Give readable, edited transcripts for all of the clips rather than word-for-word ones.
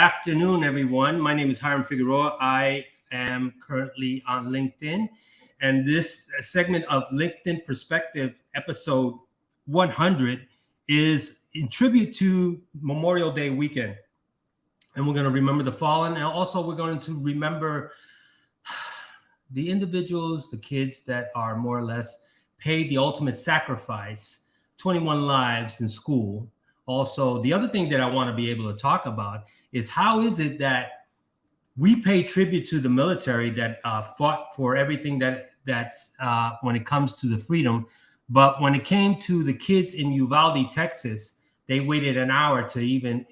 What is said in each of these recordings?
afternoon, everyone. My name is Hiram Figueroa. I am currently on LinkedIn, and this segment of LinkedIn Perspective, episode 100, is in tribute to Memorial Day weekend. And we're going to remember the fallen, and also we're going to remember the individuals, the kids that are more or less paid the ultimate sacrifice, 21 lives in school. Also, the other thing that I want to be able to talk about is how is it that we pay tribute to the military that fought for everything that's when it comes to the freedom. But when it came to the kids in Uvalde, Texas, they waited an hour to even,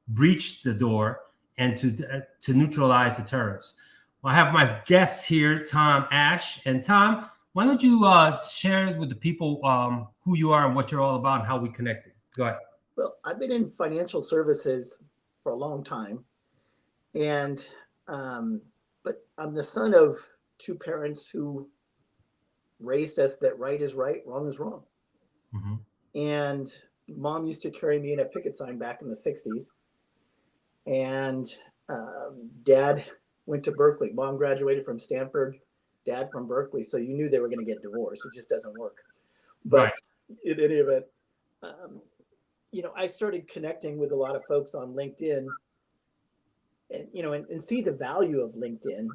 breach the door and to neutralize the terrorists. Well, I have my guests here, Tom Ash. And Tom, why don't you share with the people who you are and what you're all about and how we connected? Go ahead. Well, I've been in financial services for a long time, and but I'm the son of two parents who raised us that right is right, wrong is wrong. Mm-hmm. And mom used to carry me in a picket sign back in the 60s, and dad went to Berkeley. Mom graduated from Stanford, dad from Berkeley, so you knew they were going to get divorced. It just doesn't work. But right. In any event, I started connecting with a lot of folks on LinkedIn, and see the value of LinkedIn.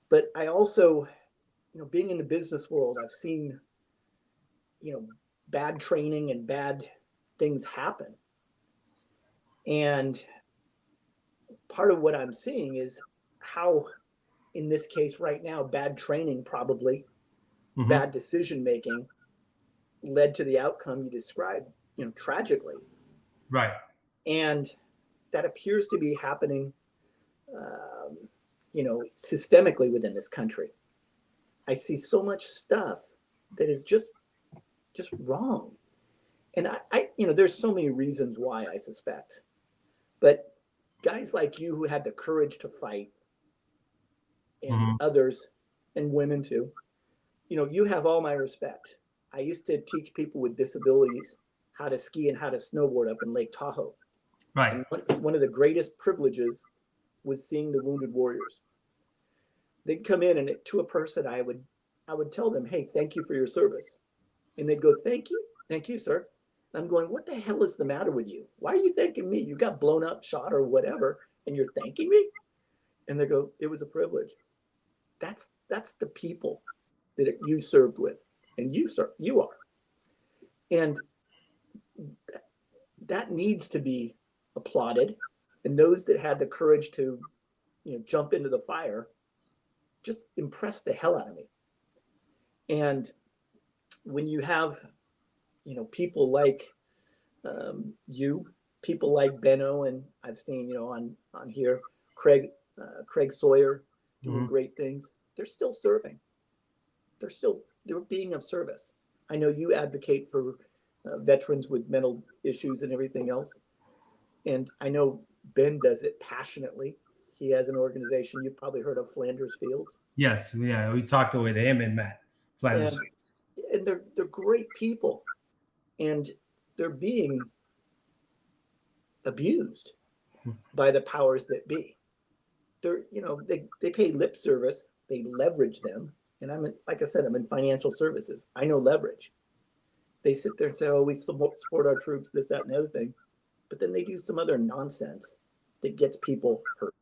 But I also, being in the business world, I've seen, bad training and bad things happen. And part of what I'm seeing is how, in this case right now, bad training probably, mm-hmm. bad decision making led to the outcome you described, tragically. Right. And that appears to be happening, systemically within this country. I see so much stuff that is just wrong. And I there's so many reasons why, I suspect. But guys like you who had the courage to fight, and mm-hmm. others, and women too, you have all my respect. I used to teach people with disabilities how to ski and how to snowboard up in Lake Tahoe. Right. And one of the greatest privileges was seeing the wounded warriors. They'd come in, and to a person, I would tell them, "Hey, thank you for your service." And they'd go, "Thank you, sir." And I'm going, "What the hell is the matter with you? Why are you thanking me? You got blown up, shot, or whatever, and you're thanking me?" And they go, "It was a privilege." That's the people that you served with, and you are. And that needs to be applauded. And those that had the courage to, jump into the fire, just impressed the hell out of me. And when you have, people like you, people like Benno, and I've seen, on here, Craig Sawyer doing mm-hmm. great things. They're still serving. They're being of service. I know you advocate for veterans with mental issues and everything else. And I know Ben does it passionately. He has an organization. You've probably heard of Flanders Fields. Yes. Yeah. We talked with him and Matt Flanders. And they're great people. And they're being abused by the powers that be. They're, they pay lip service. They leverage them. And like I said, I'm in financial services. I know leverage. They sit there and say, "Oh, we support our troops, this, that, and the other thing." But then they do some other nonsense that gets people hurt.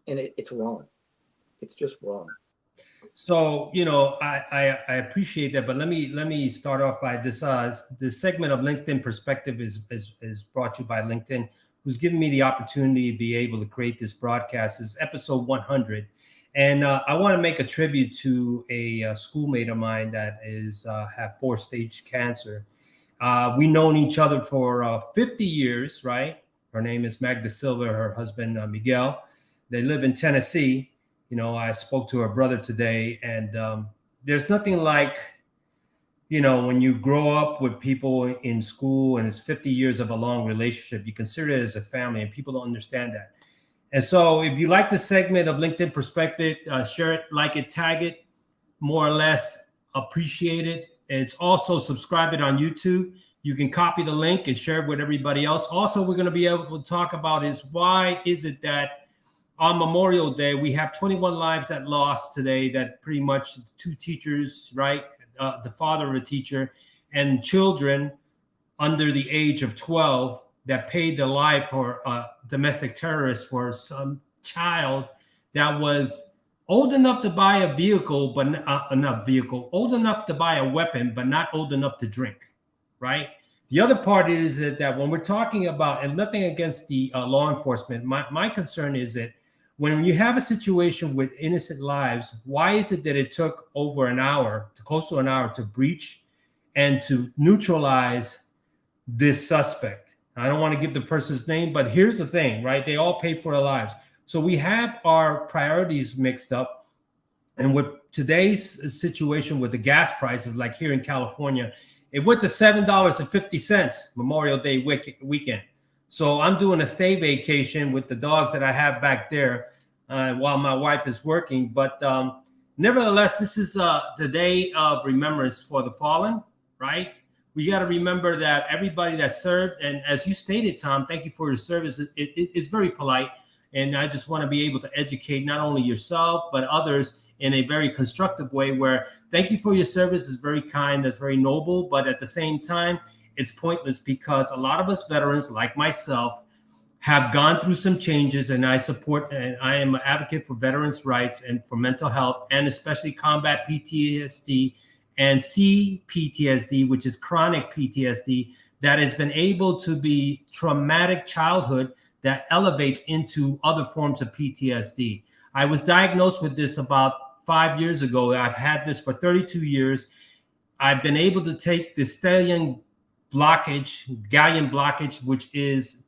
And it's wrong. It's just wrong. So, I appreciate that, but let me start off by this. This segment of LinkedIn Perspective is brought to you by LinkedIn, who's given me the opportunity to be able to create this broadcast. This is episode 100. And I want to make a tribute to a schoolmate of mine that had 4-stage cancer. We've known each other for 50 years, right? Her name is Magda Silva, her husband, Miguel. They live in Tennessee. I spoke to her brother today, and there's nothing like, when you grow up with people in school and it's 50 years of a long relationship, you consider it as a family, and people don't understand that. And so if you like the segment of LinkedIn Perspective, share it, like it, tag it, more or less appreciate it. It's also subscribe it on YouTube. You can copy the link and share it with everybody else. Also, we're going to be able to talk about is why is it that on Memorial Day, we have 21 lives that lost today, that pretty much 2 teachers, right? The father of a teacher and children under the age of 12 that paid their life for domestic terrorists for some child that was old enough to buy a vehicle, but old enough to buy a weapon, but not old enough to drink, right? The other part is that when we're talking about, and nothing against the law enforcement, my concern is that when you have a situation with innocent lives, why is it that it took over an hour, to close to an hour, to breach and to neutralize this suspect? I don't want to give the person's name, but here's the thing, right? They all paid for their lives. So we have our priorities mixed up. And with today's situation with the gas prices, like here in California, it went to $7.50 Memorial Day weekend. So I'm doing a stay vacation with the dogs that I have back there while my wife is working. But nevertheless, this is the day of remembrance for the fallen, right? We got to remember that everybody that served, and as you stated, Tom, thank you for your service. It's very polite. And I just want to be able to educate not only yourself, but others in a very constructive way where thank you for your service is very kind, that's very noble. But at the same time, it's pointless because a lot of us veterans like myself have gone through some changes, and I support and I am an advocate for veterans' rights and for mental health, and especially combat PTSD and CPTSD, which is chronic PTSD that has been able to be traumatic childhood that elevates into other forms of PTSD. I was diagnosed with this about 5 years ago. I've had this for 32 years. I've been able to take the gallium blockage, which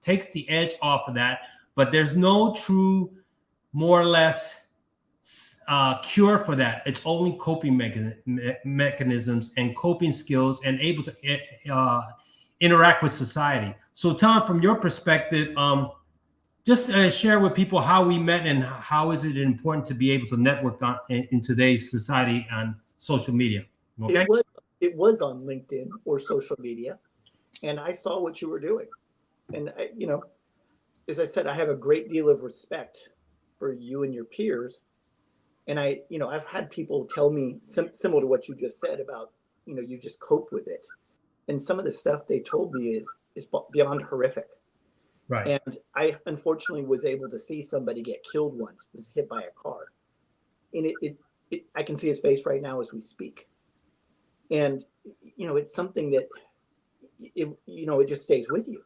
takes the edge off of that, but there's no true, more or less, cure for that. It's only coping mechanisms and coping skills and able to interact with society. So Tom, from your perspective, just share with people how we met and how is it important to be able to network in today's society on social media. Okay. It was on LinkedIn or social media, and I saw what you were doing. And, as I said, I have a great deal of respect for you and your peers. And I've had people tell me similar to what you just said about, you just cope with it. And some of the stuff they told me is beyond horrific. Right. And I unfortunately was able to see somebody get killed once, was hit by a car. And I can see his face right now as we speak. And, it's something that, it just stays with you.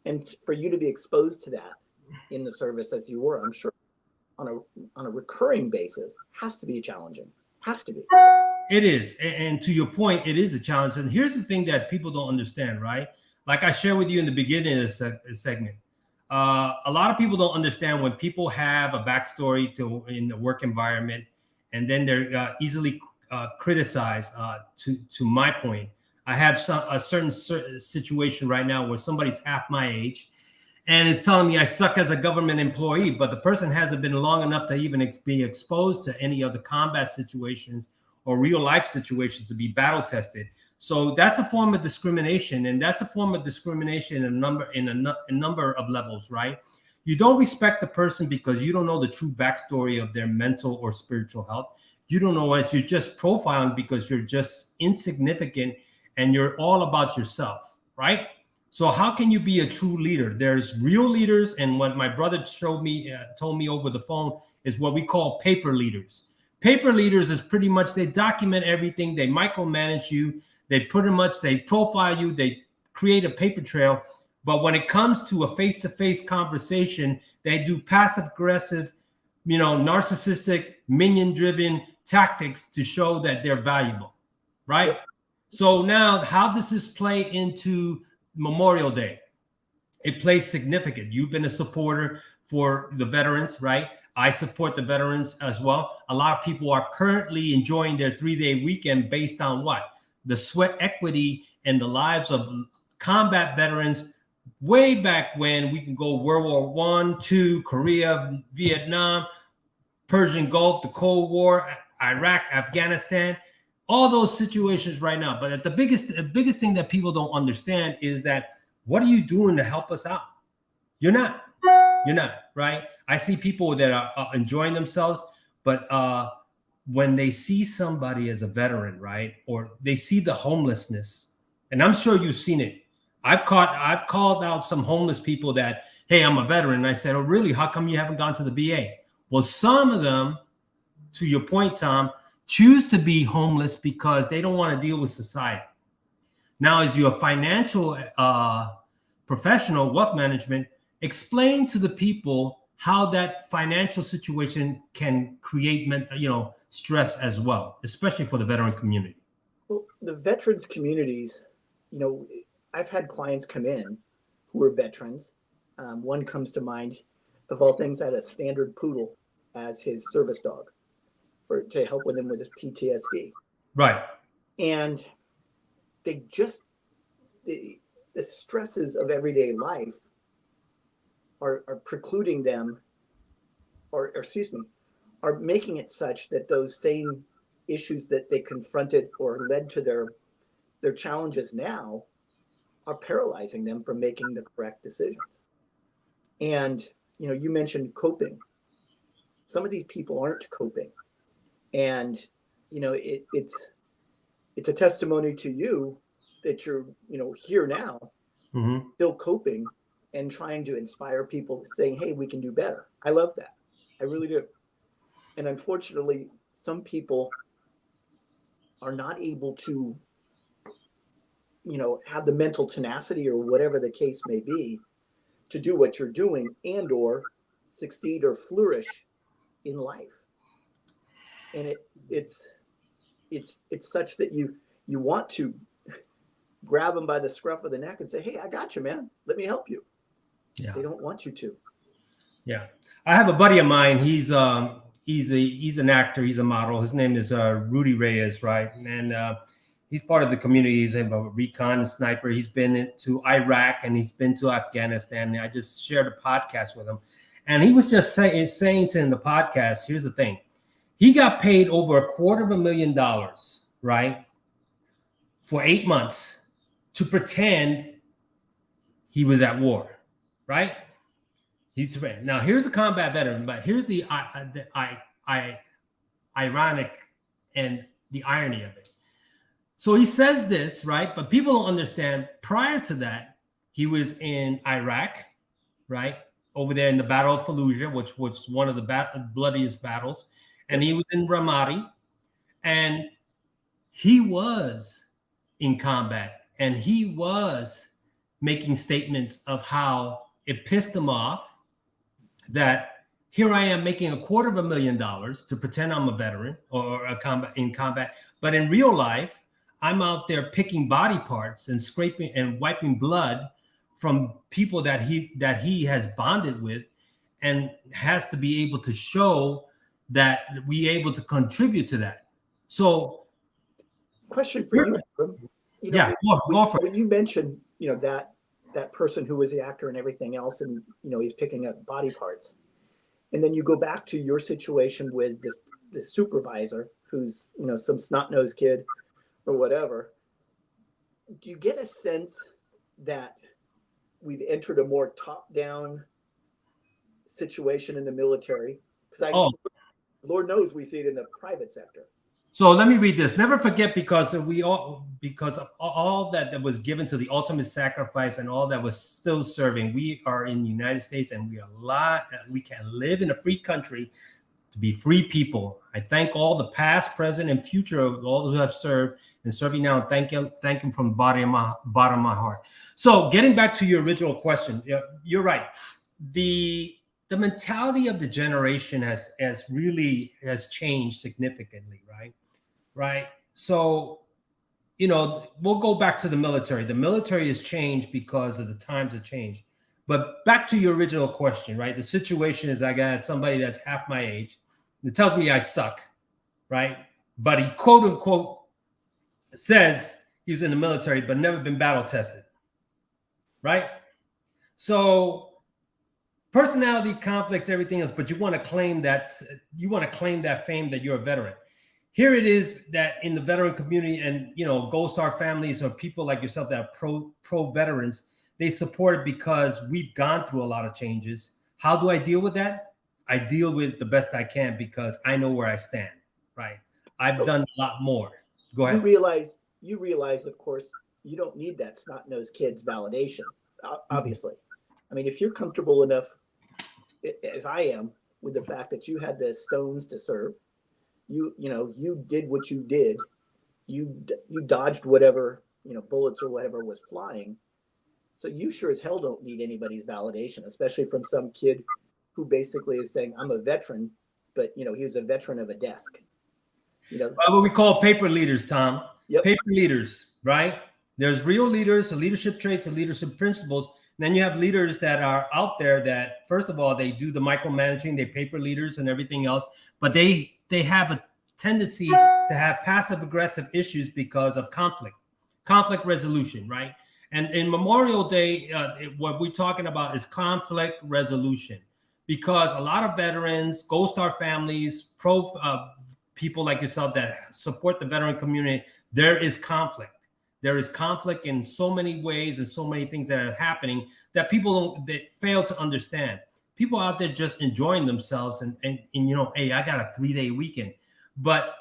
And for you to be exposed to that in the service as you were, I'm sure, on a recurring basis, has to be challenging. Has to be. It is. And to your point, it is a challenge. And here's the thing that people don't understand, right? Like I shared with you in the beginning of this segment, a lot of people don't understand when people have a backstory in the work environment, and then they're easily criticized. To my point, I have a certain situation right now where somebody's half my age, and it's telling me I suck as a government employee, but the person hasn't been long enough to even be exposed to any of the combat situations or real life situations to be battle tested. So that's a form of discrimination, and that's a form of discrimination in a number of levels, right? You don't respect the person because you don't know the true backstory of their mental or spiritual health. You don't know as you're just profiling because you're just insignificant and you're all about yourself, right? So how can you be a true leader? There's real leaders, and what my brother told me over the phone is what we call paper leaders. Paper leaders is pretty much they document everything, they micromanage you, they profile you, they create a paper trail. But when it comes to a face-to-face conversation, they do passive-aggressive, narcissistic, minion-driven tactics to show that they're valuable, right? So now how does this play into Memorial Day? It plays significant. You've been a supporter for the veterans, right? I support the veterans as well. A lot of people are currently enjoying their 3-day weekend based on what? The sweat equity and the lives of combat veterans way back when. We can go World War I, II, Korea, Vietnam, Persian Gulf, the Cold War, Iraq, Afghanistan. all those situations right now. But the biggest thing that people don't understand is that, what are you doing to help us out? You're not, right? I see people that are enjoying themselves, but when they see somebody as a veteran, right, or they see the homelessness, and I'm sure you've seen it. I've called out some homeless people that, hey, I'm a veteran. And I said, oh, really? How come you haven't gone to the VA? Well, some of them, to your point, Tom, choose to be homeless because they don't want to deal with society. Now, as you're a financial professional, wealth management, explain to the people how that financial situation can create, stress as well, especially for the veteran community. Well, the veterans communities, I've had clients come in who are veterans. One comes to mind, of all things, had a standard poodle as his service dog to help with him with his PTSD. Right. And they just, the stresses of everyday life are precluding them, or excuse me, are making it such that those same issues that they confronted or led to their challenges now are paralyzing them from making the correct decisions. And you mentioned coping. Some of these people aren't coping, and it's a testimony to you that you're here now, still coping and trying to inspire people, saying, hey, we can do better. I love that. I really do. And unfortunately, some people are not able to have the mental tenacity, or whatever the case may be, to do what you're doing and or succeed or flourish in life. And it's such that you want to grab them by the scruff of the neck and say, hey, I got you, man, let me help you. Yeah. They don't want you to. Yeah. I have a buddy of mine. He's an actor. He's a model. His name is Rudy Reyes, right? And he's part of the community. He's a recon, a sniper. He's been to Iraq and he's been to Afghanistan. I just shared a podcast with him. And he was just saying to in the podcast, here's the thing. He got paid over $250,000, right, for 8 months to pretend he was at war, right? Now, here's the combat veteran, but here's the ironic and the irony of it. So he says this, right? But people don't understand. Prior to that, he was in Iraq, right? Over there in the Battle of Fallujah, which was one of the bloodiest battles. And he was in Ramadi. And he was in combat. And he was making statements of how it pissed him off that here I am making $250,000 to pretend I'm a veteran or in combat. But in real life, I'm out there picking body parts and scraping and wiping blood from people that he has bonded with, and has to be able to show that we able to contribute to that. So, question for you, Adam. Go for it. When you mentioned, that person who was the actor and everything else, and he's picking up body parts, and then you go back to your situation with this supervisor who's some snot-nosed kid or whatever. Do you get a sense that we've entered a more top-down situation in the military? Because Lord knows we see it in the private sector. So let me read this. Never forget, because of all that was given to the ultimate sacrifice and all that was still serving, we are in the United States, and we can live in a free country to be free people. I thank all the past, present, and future of all who have served and serving now, and thank him from the bottom of my heart. So getting back to your original question, you're right. The mentality of the generation has changed significantly, right? So, we'll go back to the military. The military has changed because of the times have changed. But back to your original question, right? The situation is I got somebody that's half my age that tells me I suck, right? But he quote unquote says he's in the military but never been battle tested, right? So personality conflicts, everything else, but you want to claim that fame that you're a veteran. here it is that in the veteran community and, Gold Star families or people like yourself that are pro veterans, they support it because we've gone through a lot of changes. How do I deal with that? I deal with it the best I can because I know where I stand, right? I've done a lot more. Go ahead. You realize, of course, you don't need that snot-nosed kid's validation, obviously. I mean, if you're comfortable enough, as I am, with the fact that you had the stones to serve, you did what you did, you dodged whatever, bullets or whatever was flying. So you sure as hell don't need anybody's validation, especially from some kid who basically is saying, I'm a veteran, but he was a veteran of a desk. What we call paper leaders, Tom. Yep. Paper leaders, right? There's real leaders, the leadership traits, and leadership principles. And then you have leaders that are out there that, first of all, they do the micromanaging, they paper leaders and everything else, but they have a tendency to have passive aggressive issues because of conflict resolution, right? And in Memorial Day, what we're talking about is conflict resolution, because a lot of veterans, Gold Star families, people like yourself that support the veteran community, there is conflict. There is conflict in so many ways and so many things that are happening that people they fail to understand. People out there just enjoying themselves and hey, I got a 3-day weekend. But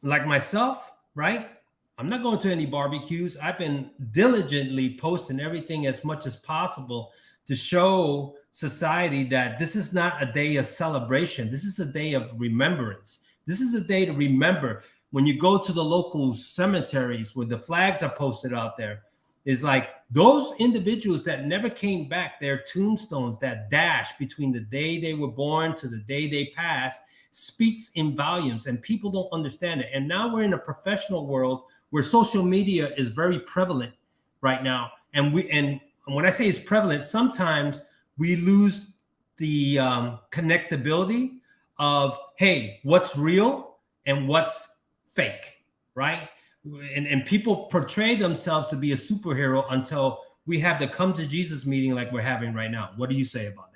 like myself, right? I'm not going to any barbecues. I've been diligently posting everything as much as possible to show society that this is not a day of celebration. This is a day of remembrance. This is a day to remember. When you go to the local cemeteries where the flags are posted out there, is like those individuals that never came back, their tombstones, that dash between the day they were born to the day they passed, speaks in volumes, and people don't understand it. And now we're in a professional world where social media is very prevalent right now. And when I say it's prevalent, sometimes we lose the connectability of, hey, what's real and what's fake, right? And people portray themselves to be a superhero until we have the come to Jesus meeting like we're having right now. What do you say about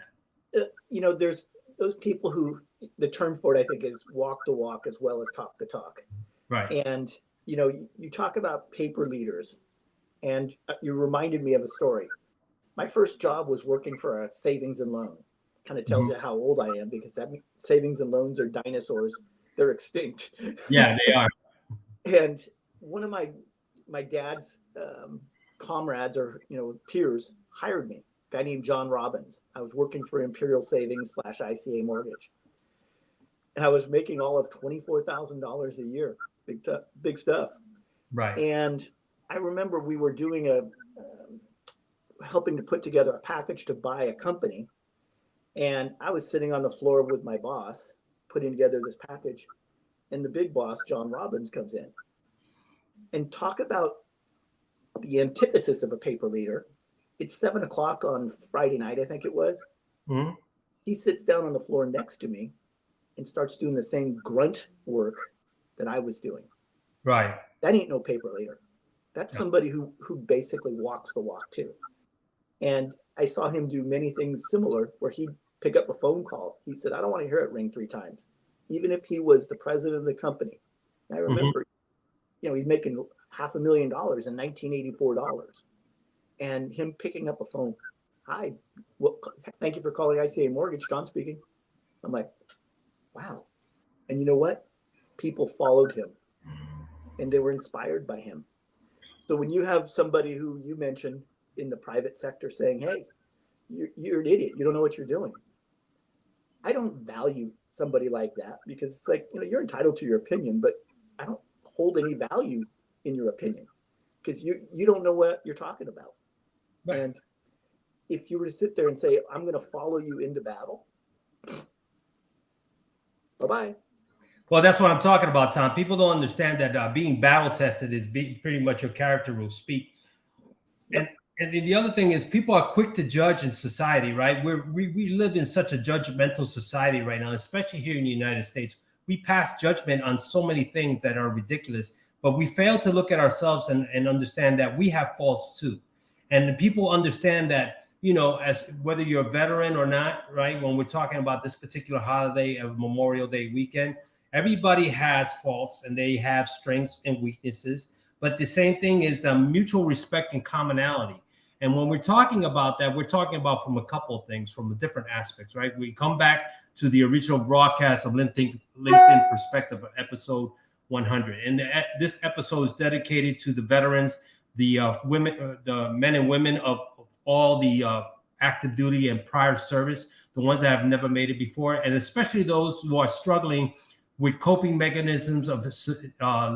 that? There's those people who, the term for it, I think, is walk the walk as well as talk the talk. Right. And, you talk about paper leaders, and you reminded me of a story. My first job was working for a savings and loan. Kind of tells you how old I am, because that savings and loans are dinosaurs. They're extinct. Yeah, they are. And one of my dad's comrades or peers hired me. A guy named John Robbins. I was working for Imperial Savings / ICA Mortgage, and I was making all of $24,000 a year. Big stuff. Right. And I remember we were doing helping to put together a package to buy a company, and I was sitting on the floor with my boss putting together this package, and the big boss, John Robbins, comes in. And talk about the antithesis of a paper leader. It's 7:00 on Friday night, I think it was. Mm-hmm. He sits down on the floor next to me and starts doing the same grunt work that I was doing. Right. That ain't no paper leader. That's somebody who basically walks the walk too. And I saw him do many things similar, where he'd pick up a phone call. He said, I don't want to hear it ring 3 times, even if he was the president of the company. And I remember, he's making $500,000 in $1984, and him picking up a phone. Hi, well, thank you for calling ICA Mortgage. John speaking. I'm like, wow. And you know what? People followed him, and they were inspired by him. So when you have somebody who you mentioned in the private sector saying, hey, you're an idiot, you don't know what you're doing, I don't value somebody like that, because it's like, you're entitled to your opinion, but I don't hold any value in your opinion, because you don't know what you're talking about. Right. And if you were to sit there and say, I'm going to follow you into battle, bye-bye. Well, that's what I'm talking about, Tom. People don't understand that being battle tested is pretty much your character will speak. Yep. And the other thing is, people are quick to judge in society, right? We live in such a judgmental society right now, especially here in the United States. We pass judgment on so many things that are ridiculous, but we fail to look at ourselves and understand that we have faults too. And people understand that, as whether you're a veteran or not, right? When we're talking about this particular holiday of Memorial Day weekend, Everybody has faults and they have strengths and weaknesses, but the same thing is the mutual respect and commonality. And when we're talking about that, we're talking about from a couple of things, from different aspects, right? We come back to the original broadcast of LinkedIn Perspective, episode 100. And this episode is dedicated to the veterans, the women, the men and women of all the active duty and prior service, the ones that have never made it before, and especially those who are struggling with coping mechanisms of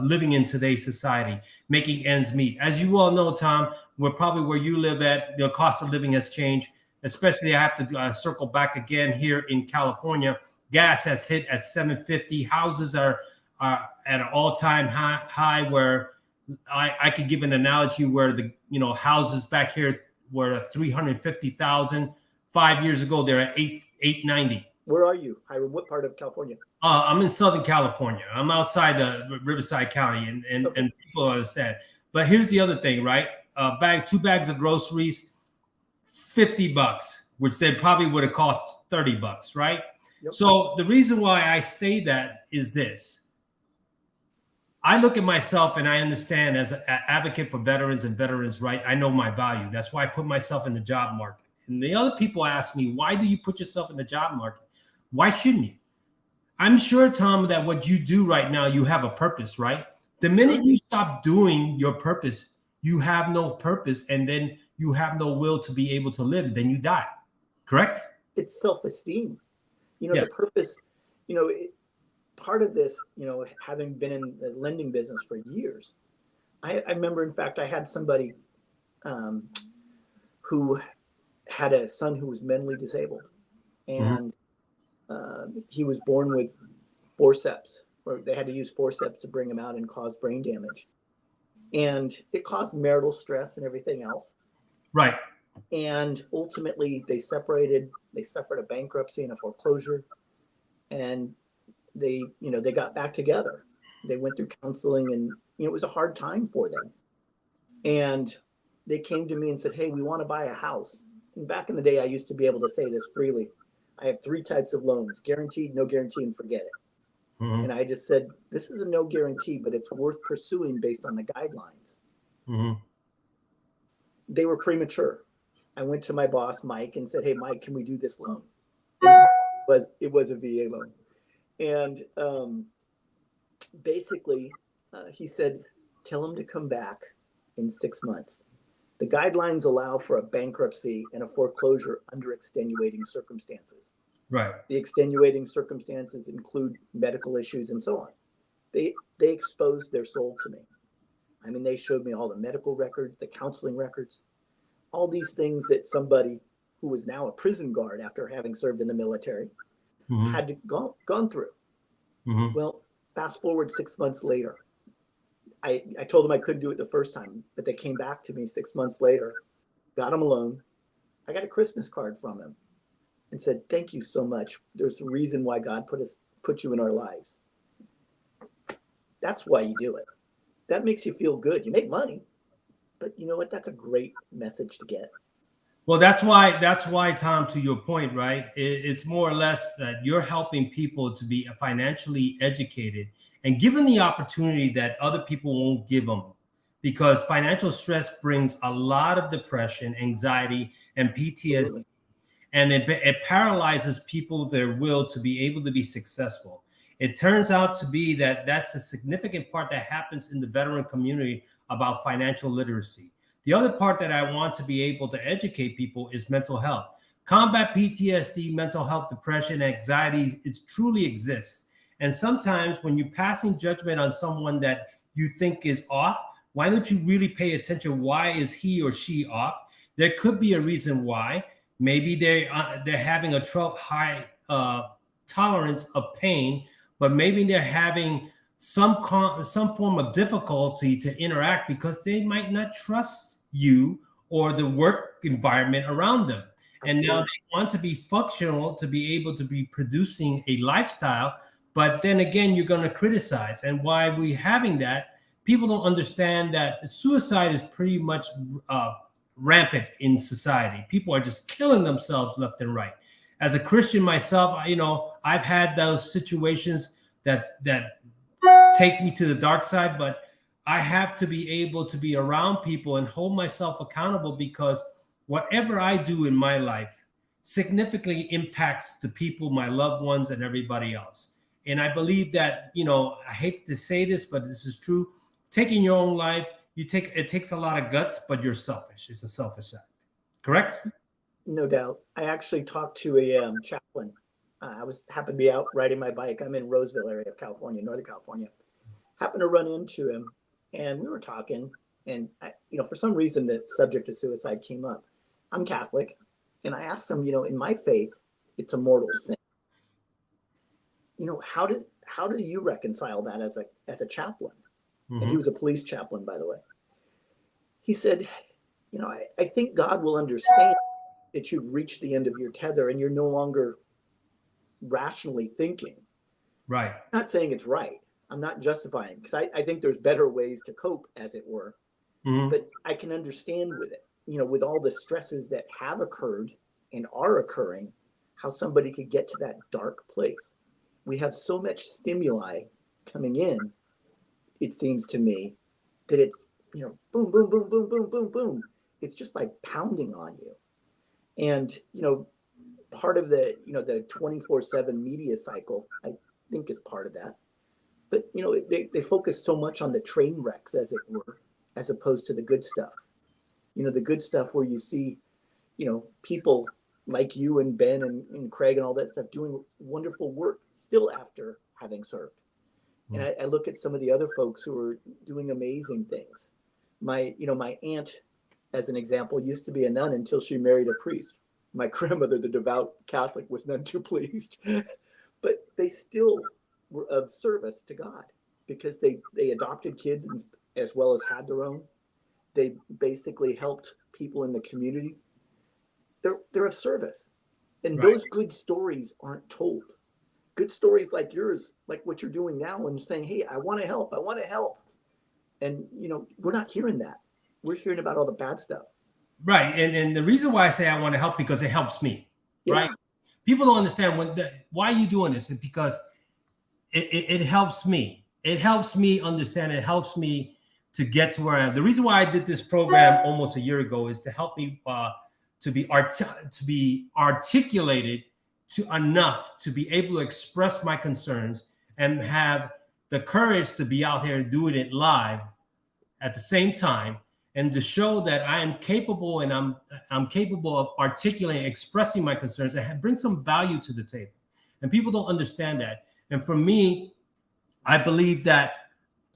living in today's society, making ends meet. As you all know, Tom, we're probably where you live at, the cost of living has changed. Especially, I have to circle back again here in California. Gas has hit at $7.50. Houses are at an all-time high where I could give an analogy where the houses back here were at $350,000. 5 years ago, they're at $890. Where are you, Hiram? What part of California? I'm in Southern California. I'm outside the Riverside County, and Okay. and people understand. But here's the other thing, right? Two bags of groceries, $50, which they probably would have cost $30, right? Yep. So the reason why I say that is this. I look at myself and I understand as an advocate for veterans and veterans' right, I know my value. That's why I put myself in the job market. And the other people ask me, why do you put yourself in the job market? Why shouldn't you? I'm sure, Tom, that what you do right now, you have a purpose, right? The minute you stop doing your purpose, you have no purpose, and then you have no will to be able to live. Then you die, correct? It's self-esteem. Yes. The purpose, part of this, having been in the lending business for years, I remember, in fact, I had somebody who had a son who was mentally disabled, and he was born with forceps, or they had to use forceps to bring him out and cause brain damage. And it caused marital stress and everything else. Right. And ultimately they separated. They suffered a bankruptcy and a foreclosure, and they got back together. They went through counseling, and it was a hard time for them. And they came to me and said, "Hey, we want to buy a house." And back in the day, I used to be able to say this freely. I have 3 types of loans: guaranteed, no guarantee, and forget it. Mm-hmm. And I just said, this is a no guarantee, but it's worth pursuing based on the guidelines. Mm-hmm. They were premature. I went to my boss, Mike, and said, "Hey, Mike, can we do this loan?" It was a VA loan. And basically, he said, "Tell him to come back in 6 months. The guidelines allow for a bankruptcy and a foreclosure under extenuating circumstances." Right. The extenuating circumstances include medical issues and so on. They exposed their soul to me. I mean, they showed me all the medical records, the counseling records, all these things that somebody who was now a prison guard after having served in the military had to gone through. Mm-hmm. Well, fast forward 6 months later. I told them I couldn't do it the first time, but they came back to me 6 months later, got them a loan. I got a Christmas card from them and said, "Thank you so much. There's a reason why God put you in our lives." That's why you do it. That makes you feel good. You make money, but you know what? That's a great message to get. Well, that's why, Tom, to your point, right? It's more or less that you're helping people to be financially educated and given the opportunity that other people won't give them, because financial stress brings a lot of depression, anxiety, and PTSD. Absolutely. And it paralyzes people, their will to be able to be successful. It turns out to be that that's a significant part that happens in the veteran community about financial literacy. The other part that I want to be able to educate people is mental health. Combat PTSD, mental health, depression, anxiety, it truly exists. And sometimes when you're passing judgment on someone that you think is off, why don't you really pay attention? Why is he or she off? There could be a reason why. Maybe they're having a high tolerance of pain, but maybe they're having some form of difficulty to interact because they might not trust you or the work environment around them. And now they want to be functional to be able to be producing a lifestyle, but then again, you're going to criticize. And why we're having that, people don't understand that suicide is pretty much rampant in society. People are just killing themselves left and right. As a Christian myself, I've had those situations that take me to the dark side, but I have to be able to be around people and hold myself accountable, because whatever I do in my life significantly impacts the people, my loved ones, and everybody else. And I believe that, I hate to say this, but this is true. Taking your own life, it takes a lot of guts, but you're selfish. It's a selfish act. Correct? No doubt. I actually talked to a chaplain. Happened to be out riding my bike. I'm in Roseville area of California, Northern California. Happened to run into him, and we were talking. And for some reason, the subject of suicide came up. I'm Catholic, and I asked him, in my faith, it's a mortal sin. How do you reconcile that as a chaplain? Mm-hmm. And he was a police chaplain, by the way. He said, I think God will understand that you've reached the end of your tether and you're no longer rationally thinking. Right. I'm not saying it's right. I'm not justifying, because I think there's better ways to cope, as it were. Mm-hmm. But I can understand with it, with all the stresses that have occurred and are occurring, how somebody could get to that dark place. We have so much stimuli coming in, it seems to me, that it's, boom, boom, boom, boom, boom, boom, boom. It's just like pounding on you. And, part of the, the 24/7 media cycle, I think, is part of that. But, they focus so much on the train wrecks, as it were, as opposed to the good stuff. The good stuff where you see, people like you and Ben and Craig and all that stuff doing wonderful work still after having served. Mm. And I look at some of the other folks who are doing amazing things. My aunt, as an example, used to be a nun until she married a priest. My grandmother, the devout Catholic, was none too pleased. But they still were of service to God, because they adopted kids as well as had their own. They basically helped people in the community. They're of service. And right. Those good stories aren't told. Good stories like yours, like what you're doing now, and saying, hey, I want to help. And, we're not hearing that. We're hearing about all the bad stuff. Right. And the reason why I say I want to help, because it helps me. Yeah. Right. People don't understand why are you doing this? It's because it helps me. It helps me understand. It helps me to get to where I am. The reason why I did this program almost a year ago is to help me to be articulated enough to be able to express my concerns and have the courage to be out here and doing it live at the same time, and to show that I am capable, and I'm capable of articulating, expressing my concerns, and bring some value to the table. And people don't understand that. And for me, I believe that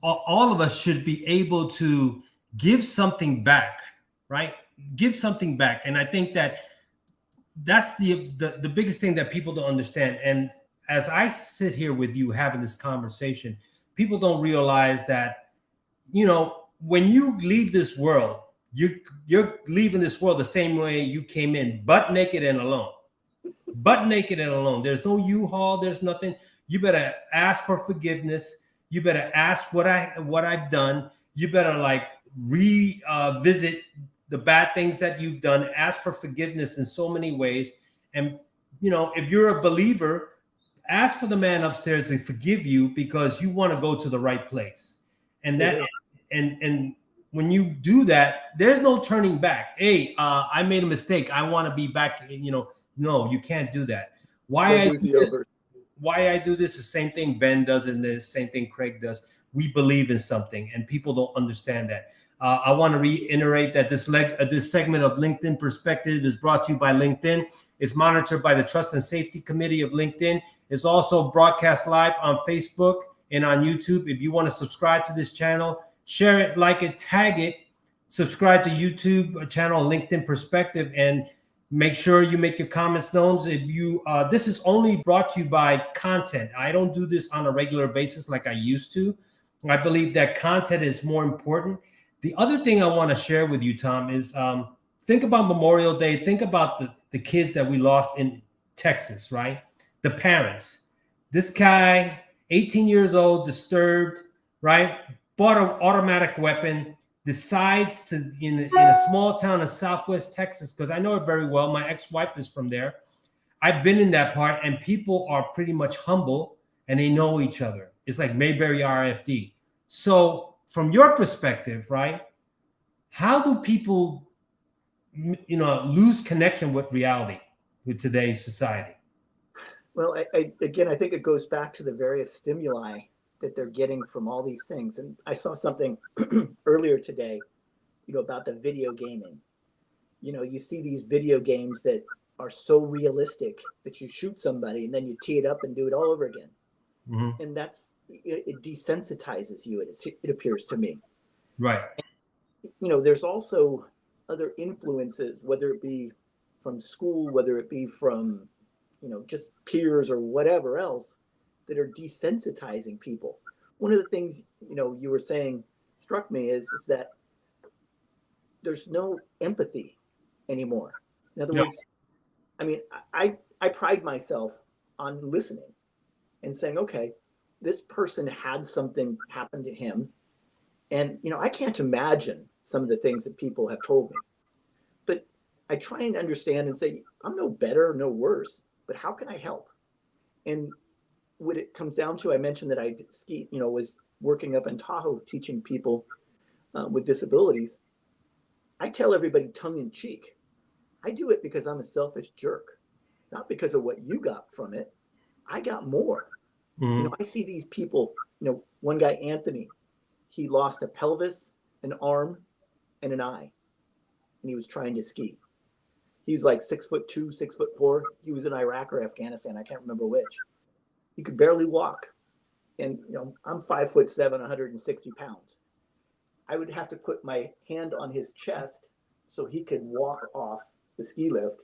all of us should be able to give something back, right? Give something back. And I think that's the biggest thing that people don't understand. And as I sit here with you having this conversation, people don't realize that, when you leave this world, you're leaving this world the same way you came in, butt naked and alone. Butt naked and alone. There's no U-Haul. There's nothing. You better ask for forgiveness. You better ask what I've done. You better revisit the bad things that you've done. Ask for forgiveness in so many ways. And if you're a believer, ask for the man upstairs to forgive you, because you want to go to the right place. And that. Yeah. And when you do that, there's no turning back. Hey, I made a mistake. I want to be back. No, you can't do that. Why I do this, the same thing Ben does, and the same thing Craig does. We believe in something, and people don't understand that. I want to reiterate that this segment of LinkedIn Perspective is brought to you by LinkedIn. It's monitored by the Trust and Safety Committee of LinkedIn. It's also broadcast live on Facebook and on YouTube. If you want to subscribe to this channel, share it, like it, tag it, subscribe to YouTube channel LinkedIn Perspective, and make sure you make your comments known. If you, this is only brought to you by content. I don't do this on a regular basis like I used to. I believe that content is more important. The other thing I want to share with you, Tom, is think about Memorial Day. Think about the kids that we lost in Texas, right? The parents. This guy, 18 years old, disturbed, right? Bought an automatic weapon, decides to, in a small town in Southwest Texas, because I know it very well. My ex-wife is from there. I've been in that part, and people are pretty much humble. and they know each other. It's like Mayberry RFD. So from your perspective, right, how do people, lose connection with reality with today's society? Well, again, I think it goes back to the various stimuli that they're getting from all these things. And I saw something earlier today, about the video gaming. You see these video games that are so realistic that you shoot somebody and then you tee it up and do it all over again. Mm-hmm. And it desensitizes you, it appears to me. Right. There's also other influences, whether it be from school, whether it be from, just peers or whatever else, that are desensitizing people. One of the things, you were saying struck me is that there's no empathy anymore. In other words, I mean, I pride myself on listening and saying, okay, this person had something happen to him. And, I can't imagine some of the things that people have told me. But I try and understand and say, I'm no better, no worse, but how can I help? And what it comes down to, I mentioned that I was working up in Tahoe teaching people with disabilities. I tell everybody tongue in cheek, I do it because I'm a selfish jerk, not because of what you got from it. I got more. Mm-hmm. I see these people, one guy, Anthony, he lost a pelvis, an arm, and an eye, and he was trying to ski. He's like 6'2", 6'4". He was in Iraq or Afghanistan. I can't remember which. He could barely walk. And, I'm 5'7", 160 pounds. I would have to put my hand on his chest so he could walk off the ski lift.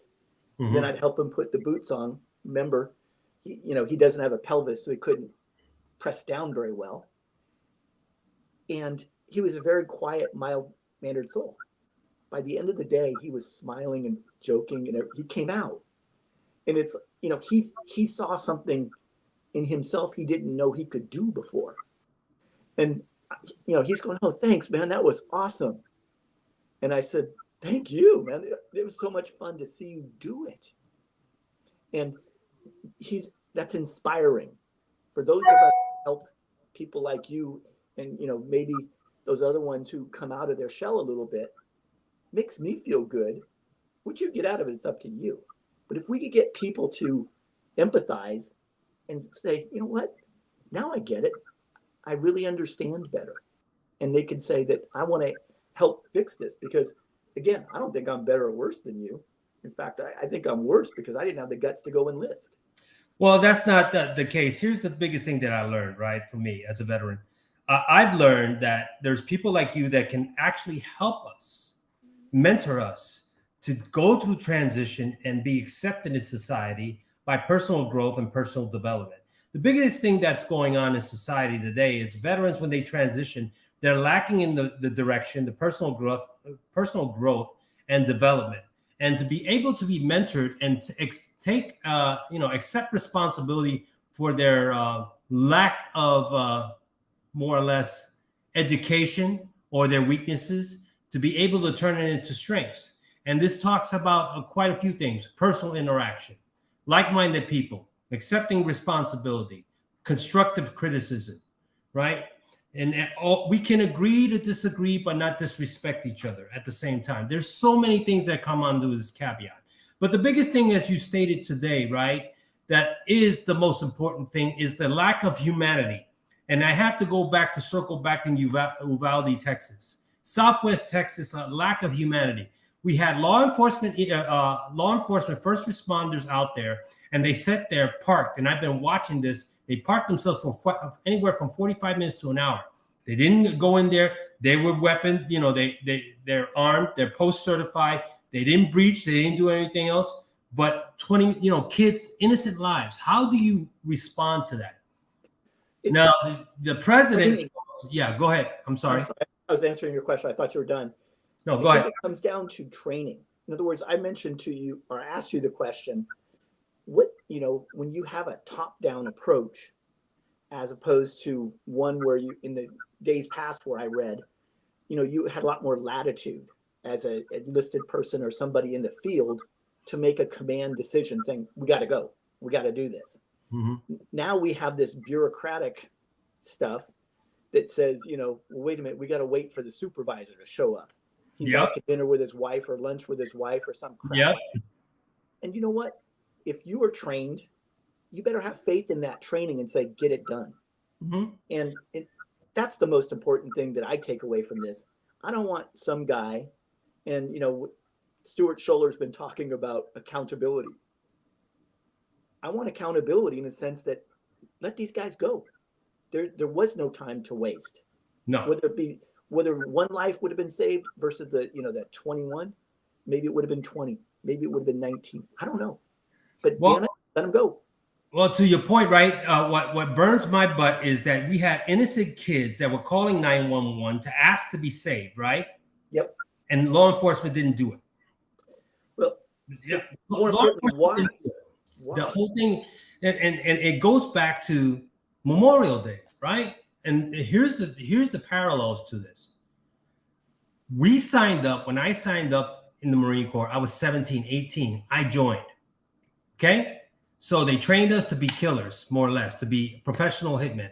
Mm-hmm. Then I'd help him put the boots on. Remember, he doesn't have a pelvis, so he couldn't press down very well. And he was a very quiet, mild-mannered soul. By the end of the day, he was smiling and joking, and he came out. And it's, he saw something in himself he didn't know he could do before. And, he's going, oh, thanks, man. That was awesome. And I said, thank you, man. It was so much fun to see you do it. And that's inspiring for those of us who help people like you and, maybe those other ones who come out of their shell a little bit. Makes me feel good. What you get out of it, it's up to you. But if we could get people to empathize and say, you know what, now I get it. I really understand better. And they can say that I want to help fix this because, again, I don't think I'm better or worse than you. In fact, I think I'm worse because I didn't have the guts to go enlist. Well, that's not the case. Here's the biggest thing that I learned, right, for me as a veteran. I've learned that there's people like you that can actually help us, mentor us to go through transition and be accepted in society by personal growth and personal development. The biggest thing that's going on in society today is veterans, when they transition, they're lacking in the direction, the personal growth and development. And to be able to be mentored and to accept responsibility for their lack of more or less education or their weaknesses, to be able to turn it into strengths. And this talks about quite a few things: personal interaction, like-minded people, accepting responsibility, constructive criticism, right? And we can agree to disagree, but not disrespect each other at the same time. There's so many things that come onto this caveat. But the biggest thing, as you stated today, right, that is the most important thing, is the lack of humanity. And I have to circle back in Uvalde, Texas. Southwest Texas, a lack of humanity. We had law enforcement, first responders out there, and they sat there parked. And I've been watching this. They parked themselves for anywhere from 45 minutes to an hour. They didn't go in there. They were weaponed. They're armed. They're post-certified. They didn't breach. They didn't do anything else. But 20, kids, innocent lives. How do you respond to that? Now, the president. Yeah, go ahead. I'm sorry. I was answering your question. I thought you were done. No, go ahead. It comes down to training. In other words, I mentioned to you or asked you the question, when you have a top-down approach, as opposed to one where you, in the days past where I read, you had a lot more latitude as a enlisted person or somebody in the field to make a command decision saying, we got to go, we got to do this. Now we have this bureaucratic stuff that says, well, wait a minute, we got to wait for the supervisor to show up. He's out to dinner with his wife or lunch with his wife or some crap. Yep. And you know what? If you are trained, you better have faith in that training and say, get it done. And that's the most important thing that I take away from this. I don't want some guy, and Stuart Scholler's been talking about accountability. I want accountability in the sense that let these guys go. There was no time to waste. No. Whether one life would have been saved versus that 21, maybe it would have been 20, maybe it would have been 19. I don't know. But damn it, let them go. Well, to your point, right? What burns my butt is that we had innocent kids that were calling 911 to ask to be saved, right? Yep. And law enforcement didn't do it. Well, yeah. More importantly, why? The whole thing, and it goes back to Memorial Day, right? And here's the parallels to this. When I signed up in the Marine Corps, I was 17, 18. I joined. Okay? So they trained us to be killers, more or less, to be professional hitmen.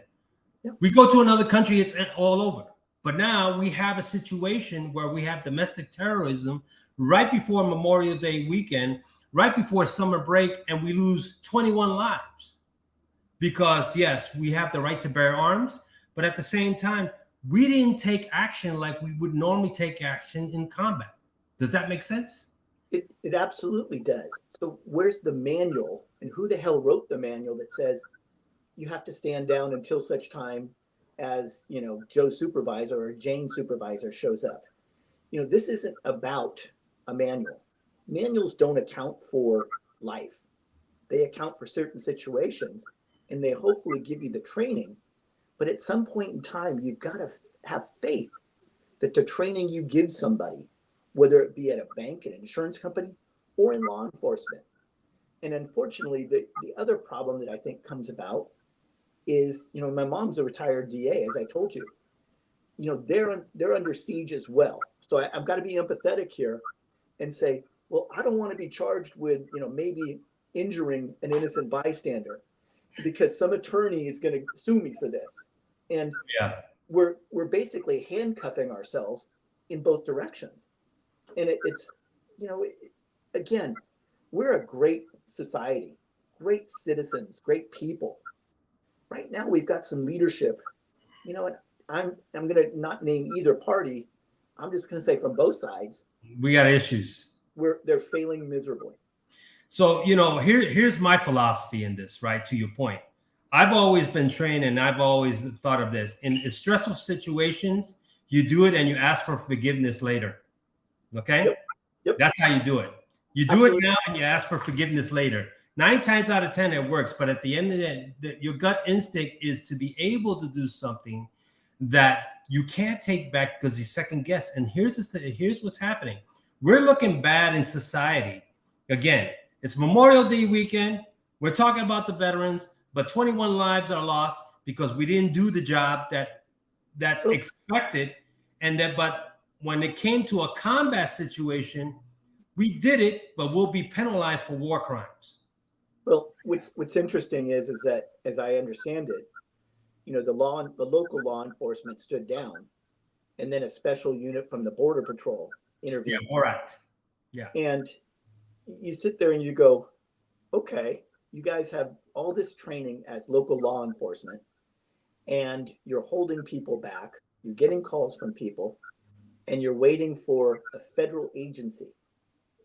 Yep. We go to another country, it's all over. But now we have a situation where we have domestic terrorism right before Memorial Day weekend, right before summer break, and we lose 21 lives. Because, yes, we have the right to bear arms, but at the same time, we didn't take action like we would normally take action in combat. Does that make sense? It absolutely does. So where's the manual, and who the hell wrote the manual that says you have to stand down until such time as, Joe supervisor or Jane supervisor shows up? This isn't about a manual. Manuals don't account for life. They account for certain situations, and they hopefully give you the training. But at some point in time, you've got to have faith that the training you give somebody, whether it be at a bank, an insurance company, or in law enforcement. And unfortunately, the other problem that I think comes about is, my mom's a retired DA, as I told you. They're under siege as well. So I've got to be empathetic here and say, well, I don't want to be charged with, maybe injuring an innocent bystander because some attorney is going to sue me for this. And we're basically handcuffing ourselves in both directions. And it's, again, we're a great society, great citizens, great people. Right now, we've got some leadership, and I'm going to not name either party. I'm just going to say from both sides, we got issues. They're failing miserably. So, here's my philosophy in this, right? To your point, I've always been trained, and I've always thought of this in stressful situations. You do it, and you ask for forgiveness later. Okay. Yep. That's how you do it. You do it now and you ask for forgiveness later. 9 times out of 10, it works. But at the end of the day, your gut instinct is to be able to do something that you can't take back because you second guess. And here's what's happening. We're looking bad in society. Again, it's Memorial Day weekend. We're talking about the veterans, but 21 lives are lost because we didn't do the job that's expected. But when it came to a combat situation, we did it, but we'll be penalized for war crimes. Well, what's interesting is that, as I understand it, the local law enforcement stood down, and then a special unit from the Border Patrol intervened. Yeah, all right. Yeah. And you sit there and you go, okay, you guys have all this training as local law enforcement, and you're holding people back. You're getting calls from people, and you're waiting for a federal agency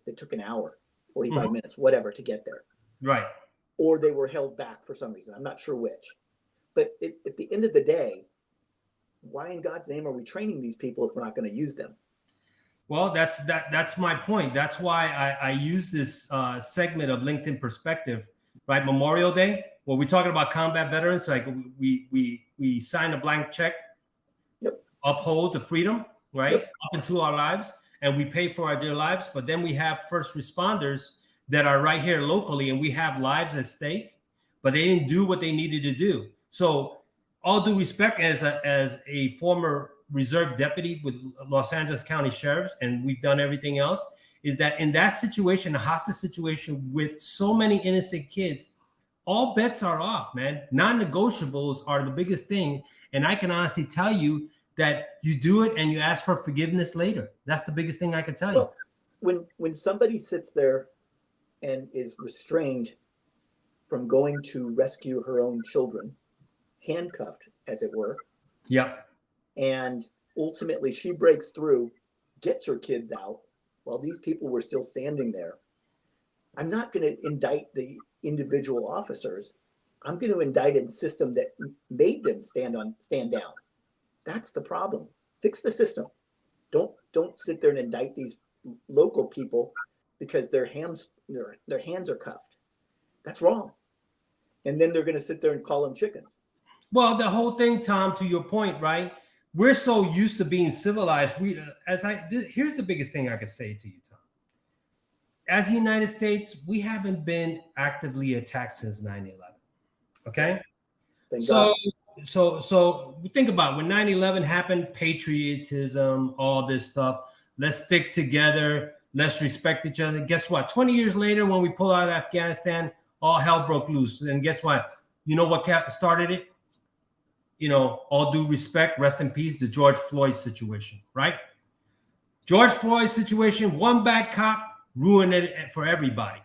that took an hour, 45 minutes, whatever, to get there. Right. Or they were held back for some reason. I'm not sure which. But at the end of the day, why in God's name are we training these people if we're not going to use them? Well, that's my point. That's why I use this segment of LinkedIn Perspective, right? Memorial Day, where we're talking about combat veterans, like we sign a blank check, uphold the freedom, right, up into our lives, and we pay for our dear lives. But then we have first responders that are right here locally, and we have lives at stake, but they didn't do what they needed to do. So, all due respect, as a former reserve deputy with Los Angeles County Sheriffs, and we've done everything else, is that in that situation, a hostage situation with so many innocent kids, all bets are off, man. Non-negotiables are the biggest thing. And I can honestly tell you that you do it and you ask for forgiveness later. That's the biggest thing I can tell you. Well, when somebody sits there and is restrained from going to rescue her own children, handcuffed, as it were, Yeah. and ultimately she breaks through, gets her kids out while these people were still standing there. I'm not going to indict the individual officers. I'm going to indict a system that made them stand down. That's the problem. Fix the system. Don't sit there and indict these local people because their hands are cuffed. That's wrong. And then they're going to sit there and call them chickens. Well, the whole thing, Tom, to your point, right? We're so used to being civilized. Here's the biggest thing I could say to you, Tom. As the United States, we haven't been actively attacked since 9/11. Okay. Thank So, God. so think about it. When 9/11 happened, patriotism, all this stuff. Let's stick together. Let's respect each other. Guess what? 20 years later, when we pull out of Afghanistan, all hell broke loose. And guess what? You know what started it? All due respect, rest in peace, the George Floyd situation, right? George Floyd situation, one bad cop ruined it for everybody,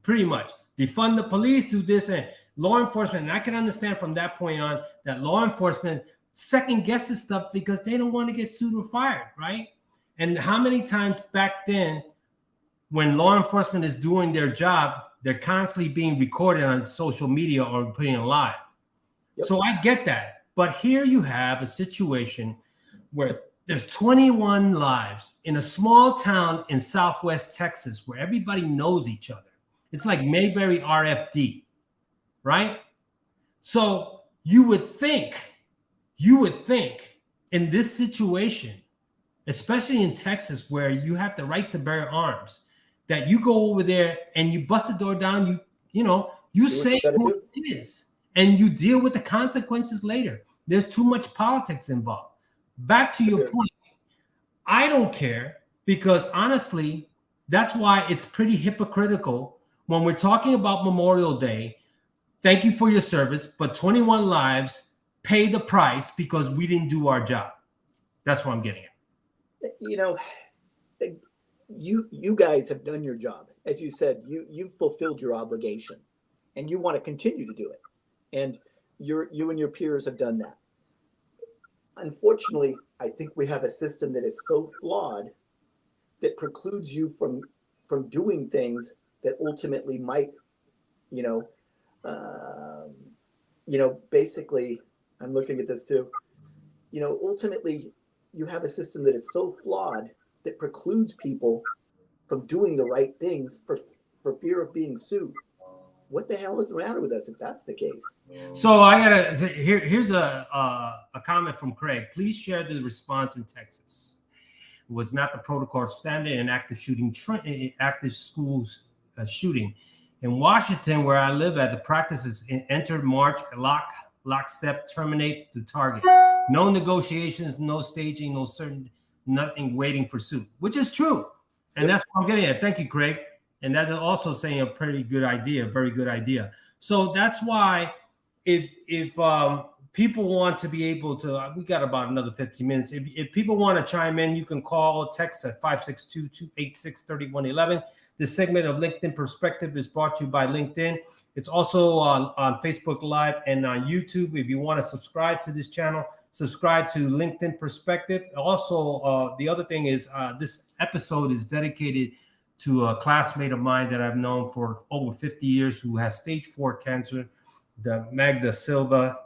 pretty much. Defund the police, do this, and law enforcement. And I can understand from that point on that law enforcement second guesses stuff because they don't want to get sued or fired, right? And how many times back then, when law enforcement is doing their job, they're constantly being recorded on social media or putting it live. Yep. So I get that. But here you have a situation where there's 21 lives in a small town in Southwest Texas where everybody knows each other. It's like Mayberry RFD, right? So you would think in this situation, especially in Texas where you have the right to bear arms, that you go over there and you bust the door down, you say who it is, and you deal with the consequences later. There's too much politics involved. Back to your point, I don't care because honestly, that's why it's pretty hypocritical when we're talking about Memorial Day. Thank you for your service, but 21 lives pay the price because we didn't do our job. That's what I'm getting at. You guys have done your job. As you said, you've fulfilled your obligation and you want to continue to do it. And you and your peers have done that. Unfortunately, I think we have a system that is so flawed that precludes you from doing things that ultimately might, basically, I'm looking at this too. Ultimately, you have a system that is so flawed that precludes people from doing the right things for fear of being sued. What the hell is the matter with us if that's the case? So here's a comment from Craig. Please share the response in Texas. It was not the protocol of standard in active schools shooting. In Washington, where I live at, the practice is enter, march, lockstep, terminate the target. No negotiations, no staging, no certain, nothing waiting for suit, which is true. And that's what I'm getting at. Thank you, Craig. And that is also saying a pretty good idea, very good idea. So that's why if people want to be able to, we got about another 15 minutes. If people want to chime in, you can call or text at 562-286-3111. This segment of LinkedIn Perspective is brought to you by LinkedIn. It's also on Facebook Live and on YouTube. If you want to subscribe to this channel, subscribe to LinkedIn Perspective. Also, the other thing is this episode is dedicated to a classmate of mine that I've known for over 50 years who has stage 4 cancer, the Magda Silva,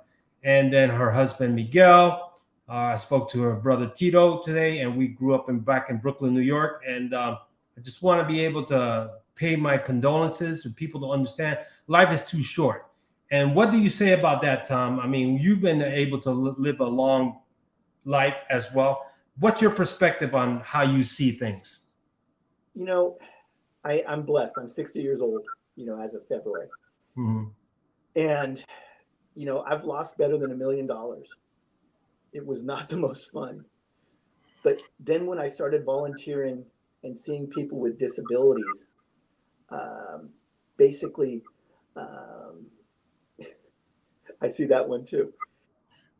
and then her husband, Miguel. I spoke to her brother, Tito, today, and we grew up back in Brooklyn, New York. And I just want to be able to pay my condolences to people to understand life is too short. And what do you say about that, Tom? I mean, you've been able to live a long life as well. What's your perspective on how you see things? I'm blessed. I'm 60 years old, as of February. Mm-hmm. And, I've lost better than $1 million. It was not the most fun. But then when I started volunteering and seeing people with disabilities, basically Um, I see that one too.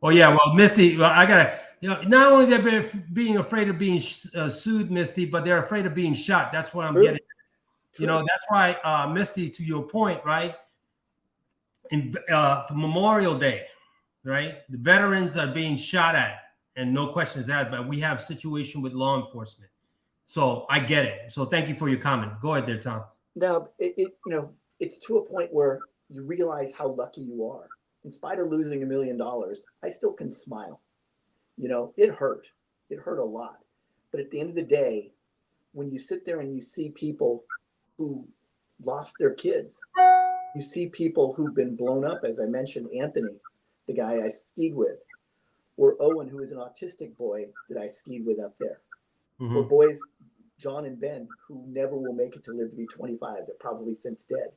Oh yeah, well, Misty, well, I gotta, not only they're being afraid of being sued, Misty, but they're afraid of being shot. That's what I'm True. getting. That's why, Misty, to your point, right? In Memorial Day, right? The veterans are being shot at, and no questions asked. But we have situation with law enforcement, so I get it. So thank you for your comment. Go ahead, there, Tom. Now, it's to a point where you realize how lucky you are. In spite of losing $1 million, I still can smile. It hurt. It hurt a lot. But at the end of the day, when you sit there and you see people who lost their kids, you see people who've been blown up, as I mentioned, Anthony, the guy I skied with, or Owen, who is an autistic boy that I skied with up there, or boys, John and Ben, who never will make it to live to be 25. They're probably since dead.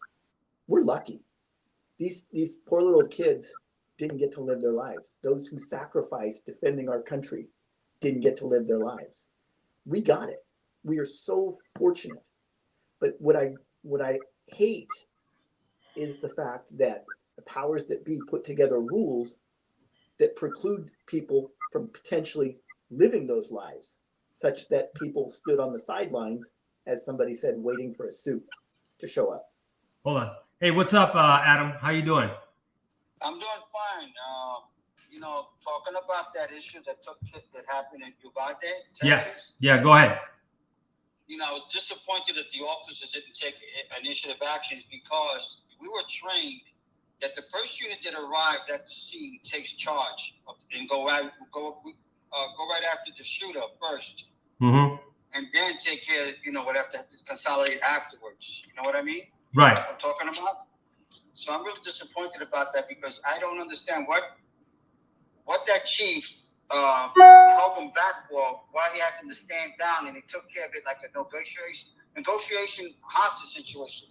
We're lucky. These poor little kids didn't get to live their lives. Those who sacrificed defending our country didn't get to live their lives. We got it. We are so fortunate. But what I hate is the fact that the powers that be put together rules that preclude people from potentially living those lives, such that people stood on the sidelines, as somebody said, waiting for a suit to show up. Hold on. Hey, what's up, Adam? How you doing? I'm doing fine. Talking about that issue that happened in Uvalde, Texas. Yeah. Go ahead. I was disappointed that the officers didn't take initiative actions because we were trained that the first unit that arrives at the scene takes charge and go right after the shooter first, and then take care. Would have to consolidate afterwards. You know what I mean? Right. What I'm talking about. So I'm really disappointed about that because I don't understand what that chief held him back for, why he had to stand down, and he took care of it like a negotiation hostage situation.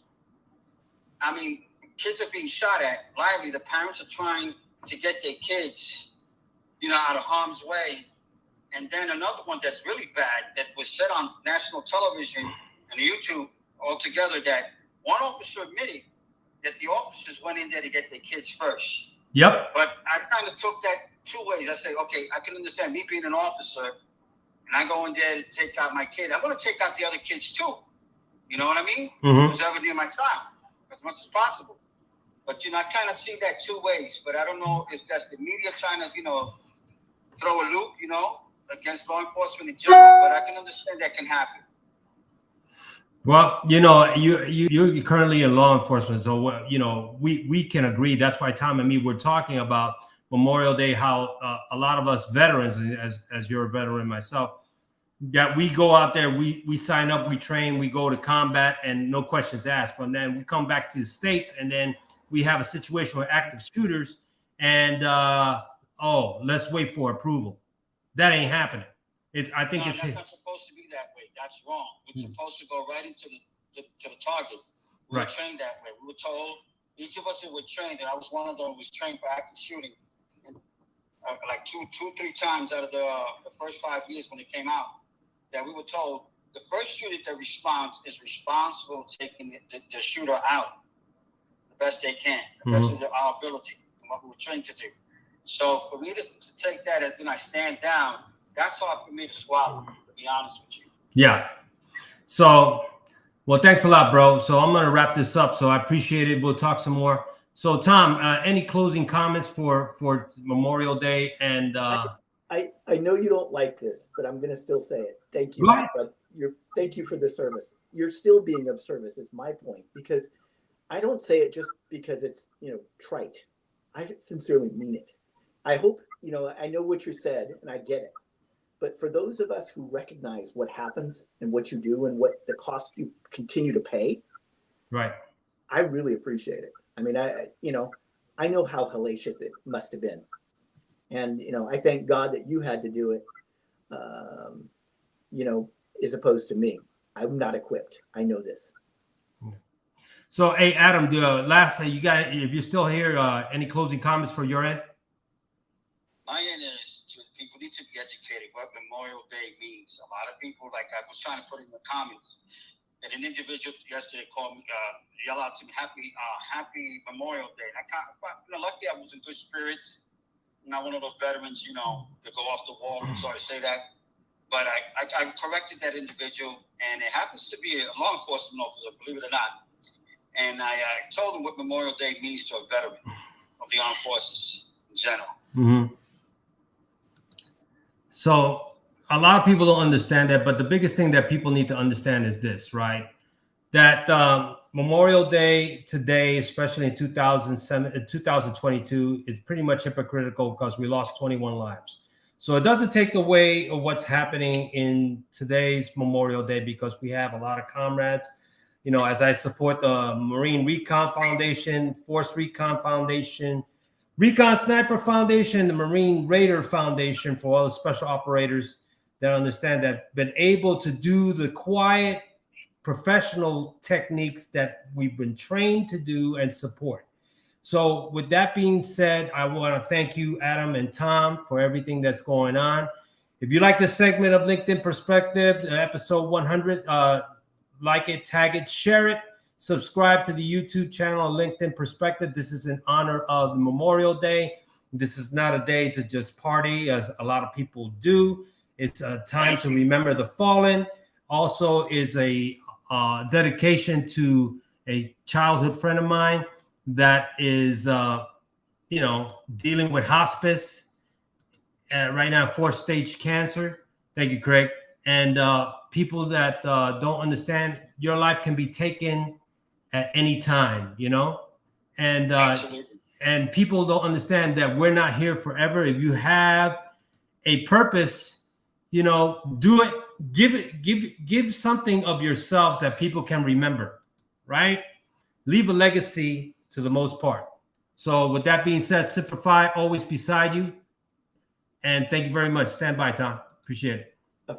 I mean, kids are being shot at lively. The parents are trying to get their kids, out of harm's way. And then another one that's really bad that was said on national television and YouTube altogether, that one officer admitted that the officers went in there to get their kids first. Yep. But I kind of took that two ways. I say, okay, I can understand me being an officer, and I go in there to take out my kid. I'm going to take out the other kids too. You know what I mean? Preserve near my child as much as possible. But I kind of see that two ways. But I don't know if that's the media trying to, throw a loop, against law enforcement in general. But I can understand that can happen. Well, you're currently in law enforcement, so we can agree. That's why Tom and me were talking about Memorial Day, how a lot of us veterans, as you're a veteran myself, that we go out there, we sign up, we train, we go to combat, and no questions asked. But then we come back to the States, and then we have a situation with active shooters, and let's wait for approval. That ain't happening. I think it's not supposed to be that way. That's wrong. We're supposed to go right into the target. We were trained that way. We were told, each of us who were trained, and I was one of them who was trained for active shooting, and like two, 3 times out of the first 5 years when it came out, that we were told the first unit that responds is responsible for taking the shooter out the best they can, the best of our ability, and what we were trained to do. So for me to take that and then I stand down, that's hard for me to swallow, to be honest with you. Yeah. So, well, thanks a lot, bro. So I'm going to wrap this up. So I appreciate it. We'll talk some more. So Tom, any closing comments for Memorial Day? And I know you don't like this, but I'm going to still say it. Thank you. But thank you for the service. You're still being of service is my point, because I don't say it just because it's, trite. I sincerely mean it. I hope, I know what you said and I get it. But for those of us who recognize what happens and what you do and what the cost you continue to pay, right, I really appreciate it. I mean, I know how hellacious it must have been. And, I thank God that you had to do it, as opposed to me. I'm not equipped. I know this. So, hey, Adam, lastly, if you're still here, any closing comments for your end? My end is people need to be educated what Memorial Day means. A lot of people, like I was trying to put in the comments, that an individual yesterday called me, yelled out to me, happy Memorial Day. And I luckily I was in good spirits. Not one of those veterans, to go off the wall and start to say that. But I corrected that individual, and it happens to be a law enforcement officer, believe it or not. And I told him what Memorial Day means to a veteran of the armed forces in general. Mm-hmm. So a lot of people don't understand that, but the biggest thing that people need to understand is this, right? That Memorial Day today, especially in 2022, is pretty much hypocritical because we lost 21 lives. So it doesn't take away of what's happening in today's Memorial Day, because we have a lot of comrades. As I support the Marine Recon Foundation, Force Recon Foundation, Recon Sniper Foundation, the Marine Raider Foundation, for all the special operators that understand that, been able to do the quiet, professional techniques that we've been trained to do and support. So with that being said, I want to thank you, Adam and Tom, for everything that's going on. If you like this segment of LinkedIn Perspective, episode 100, like it, tag it, share it, subscribe to the YouTube channel, LinkedIn Perspective. This is in honor of Memorial Day. This is not a day to just party, as a lot of people do. It's a time to remember the fallen. Also is a dedication to a childhood friend of mine that is, dealing with hospice right now, 4th stage cancer. Thank you, Craig. And people that don't understand, your life can be taken at any time, and people don't understand that we're not here forever. If you have a purpose, do it. Give something of yourself that people can remember, right? Leave a legacy to the most part. So with that being said, Semper Fi, always beside you. And thank you very much. Stand by, Tom. Appreciate it.